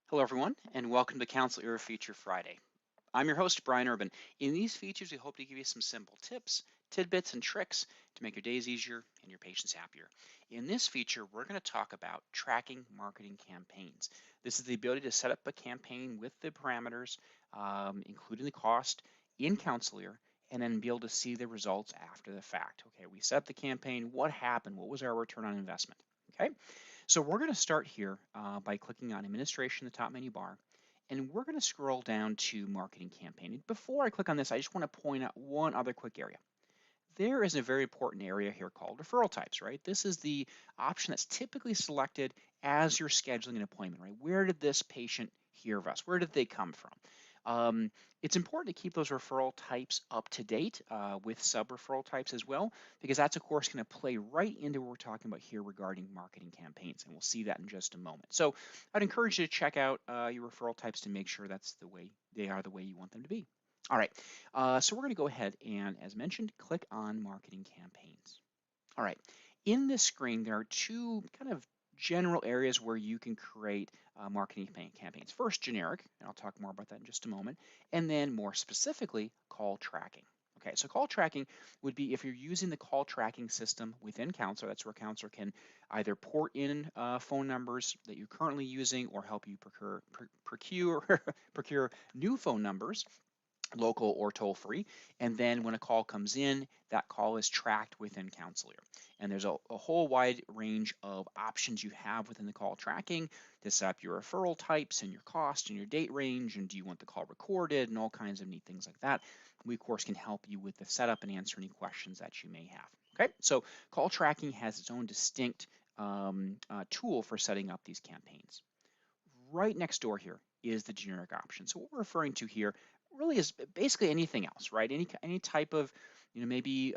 Hello, everyone, and welcome to Council Era Feature Friday. I'm your host, Brian Urban. In these features, we hope to give you some simple tips, tidbits, and tricks to make your days easier and your patients happier. In this feature, we're going to talk about tracking marketing campaigns. This is the ability to set up a campaign with the parameters, including the cost, in Council, and then be able to see the results after the fact. Okay, we set up the campaign. What happened? What was our return on investment? Okay. So we're going to start here by clicking on Administration in the top menu bar, and we're going to scroll down to Marketing Campaign. And before I click on this, I just want to point out one other quick area. There is a very important area here called referral types, right? This is the option that's typically selected as you're scheduling an appointment, right? Where did this patient hear of us? Where did they come from? It's important to keep those referral types up to date with sub-referral types as well, because that's, of course, going to play right into what we're talking about here regarding marketing campaigns, and we'll see that in just a moment. So I'd encourage you to check out your referral types to make sure that's the way they are the way you want them to be. All right, so we're going to go ahead and, as mentioned, click on Marketing Campaigns. All right, in this screen, there are two kind of general areas where you can create marketing campaigns. First, generic, and I'll talk more about that in just a moment, and then more specifically, call tracking. Okay, so call tracking would be if you're using the call tracking system within Counselor. That's where Counselor can either port in phone numbers that you're currently using or help you procure new phone numbers, local or toll free. And then when a call comes in, that call is tracked within Counselor. And there's a whole wide range of options you have within the call tracking to set up your referral types and your cost and your date range. And do you want the call recorded and all kinds of neat things like that. We, of course, can help you with the setup and answer any questions that you may have. Okay, so call tracking has its own distinct tool for setting up these campaigns. Right next door here is the generic option. So what we're referring to here really is basically anything else, right? Any type of, maybe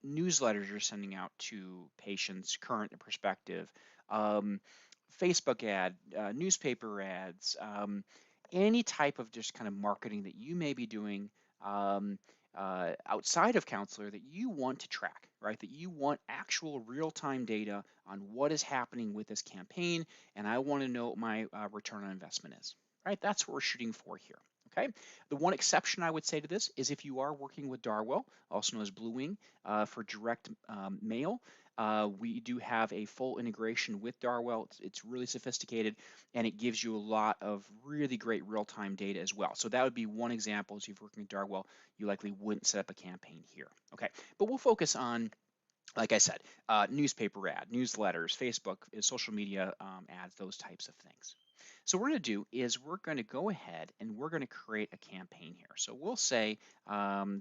newsletters you're sending out to patients, current and prospective, Facebook ad, newspaper ads, any type of just kind of marketing that you may be doing outside of Counselor that you want to track, right? That you want actual real-time data on what is happening with this campaign, and I want to know what my return on investment is, right? That's what we're shooting for here. Okay. The one exception I would say to this is if you are working with Darwell, also known as Blue Wing, for direct mail. We do have a full integration with Darwell. It's really sophisticated, and it gives you a lot of really great real-time data as well. So that would be one example. If you're working with Darwell, you likely wouldn't set up a campaign here. Okay, but we'll focus on, like I said, newspaper ad, newsletters, Facebook, social media ads, those types of things. So what we're going to do is we're going to go ahead and we're going to create a campaign here. So we'll say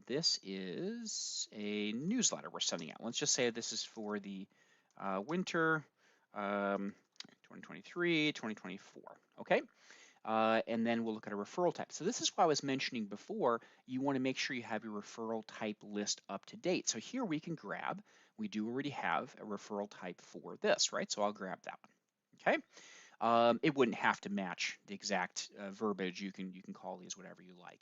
this is a newsletter we're sending out. Let's just say this is for the winter 2023, 2024. Okay. And then we'll look at a referral type. So this is what I was mentioning before. You want to make sure you have your referral type list up to date. So here we can grab, we do already have a referral type for this, right? So I'll grab that one. Okay. It wouldn't have to match the exact verbiage. You can call these whatever you like.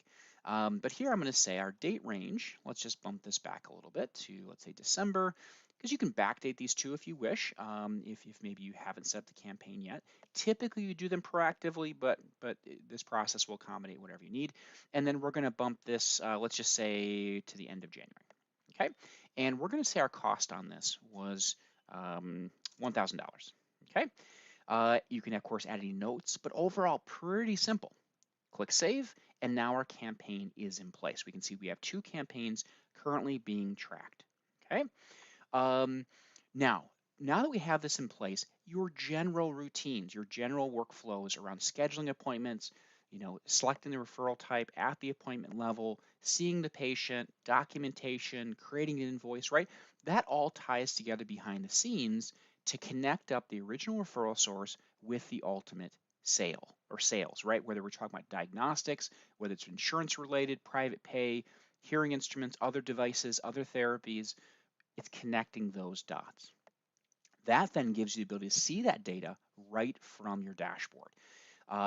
But here I'm going to say our date range. Let's just bump this back a little bit to, let's say, December, because you can backdate these two if you wish, if maybe you haven't set up the campaign yet. Typically, you do them proactively, but this process will accommodate whatever you need. And then we're going to bump this, let's just say, to the end of January. Okay, and we're going to say our cost on this was $1,000. Okay. You can, of course, add any notes, but overall, pretty simple. Click Save, and now our campaign is in place. We can see we have two campaigns currently being tracked. Okay. Now that we have this in place, your general routines, your general workflows around scheduling appointments, selecting the referral type at the appointment level, seeing the patient, documentation, creating an invoice, right? That all ties together behind the scenes to connect up the original referral source with the ultimate sale or sales, right? Whether we're talking about diagnostics, whether it's insurance related, private pay, hearing instruments, other devices, other therapies, it's connecting those dots. That then gives you the ability to see that data right from your dashboard.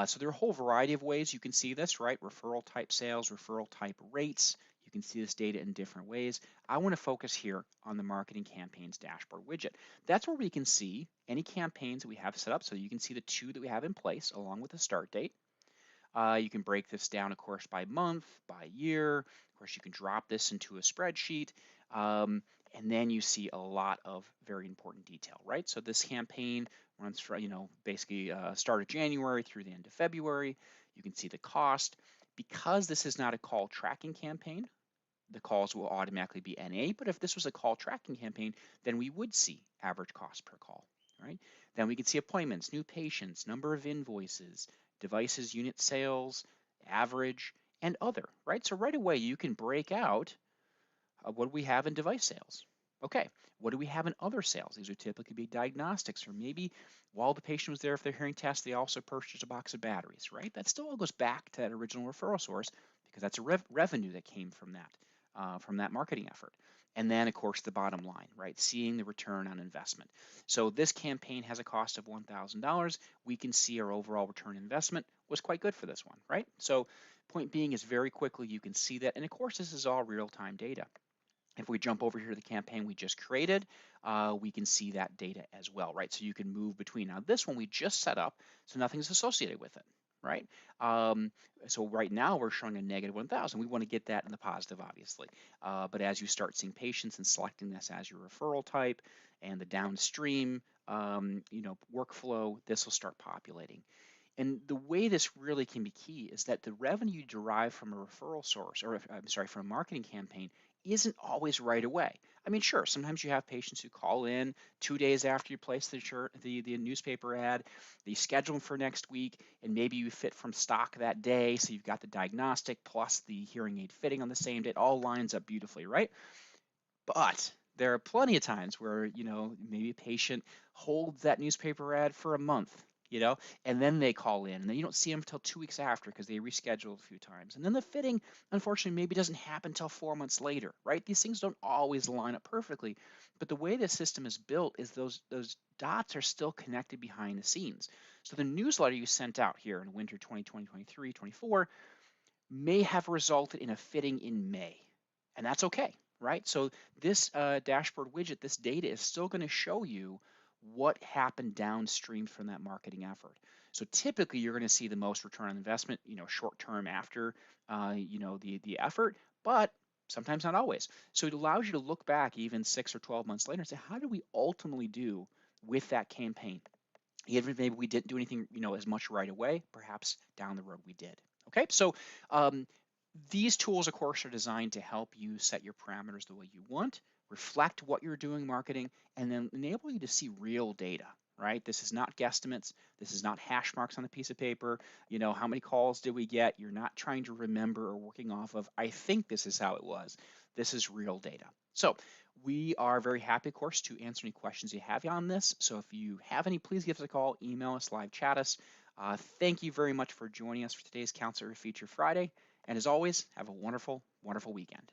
So there are a whole variety of ways you can see this, right? Referral type sales, referral type rates. You can see this data in different ways. I want to focus here on the marketing campaigns dashboard widget. That's where we can see any campaigns that we have set up. So you can see the two that we have in place along with the start date. You can break this down, of course, by month, by year. Of course, you can drop this into a spreadsheet. Um, and then you see a lot of very important detail, right? So this campaign runs from, basically start of January through the end of February. You can see the cost. Because this is not a call tracking campaign, the calls will automatically be NA. But if this was a call tracking campaign, then we would see average cost per call, right? Then we can see appointments, new patients, number of invoices, devices, unit sales, average, and other, right? So right away you can break out what do we have in device sales? Okay, what do we have in other sales? These would typically be diagnostics, or maybe while the patient was there, if they're hearing tests, they also purchased a box of batteries, right? That still all goes back to that original referral source because that's a revenue that came from that marketing effort. And then, of course, the bottom line, right? Seeing the return on investment. So this campaign has a cost of $1,000. We can see our overall return on investment was quite good for this one, right? So point being is very quickly you can see that. And of course, this is all real-time data. If we jump over here to the campaign we just created, we can see that data as well, right? So you can move between. Now this one we just set up, so nothing's associated with it, right? So right now we're showing a negative 1,000. We want to get that in the positive, obviously. But as you start seeing patients and selecting this as your referral type and the downstream, workflow, this will start populating. And the way this really can be key is that the revenue you derive from a referral source, or I'm sorry, from a marketing campaign, isn't always right away. I mean, sure, sometimes you have patients who call in 2 days after you place the newspaper ad, they schedule them for next week, and maybe you fit from stock that day, so you've got the diagnostic plus the hearing aid fitting on the same day. It all lines up beautifully, right? But there are plenty of times where, maybe a patient holds that newspaper ad for a month, and then they call in, and then you don't see them until 2 weeks after because they rescheduled a few times. And then the fitting, unfortunately, maybe doesn't happen until 4 months later, right? These things don't always line up perfectly. But the way the system is built is those dots are still connected behind the scenes. So the newsletter you sent out here in winter 2020, 23, 24 may have resulted in a fitting in May, and that's okay, right? So this dashboard widget, this data is still going to show you what happened downstream from that marketing effort. So typically you're going to see the most return on investment, short term after, the effort, but sometimes not always. So it allows you to look back even 6 or 12 months later and say, how did we ultimately do with that campaign? Even if maybe we didn't do anything, as much right away, perhaps down the road we did. Okay, so um, these tools, of course, are designed to help you set your parameters the way you want, reflect what you're doing marketing, and then enable you to see real data, right? This is not guesstimates. This is not hash marks on a piece of paper. How many calls did we get? You're not trying to remember or working off of, I think this is how it was. This is real data. So we are very happy, of course, to answer any questions you have on this. So if you have any, please give us a call, email us, live chat us. Thank you very much for joining us for today's Counselor Feature Friday. And as always, have a wonderful, wonderful weekend.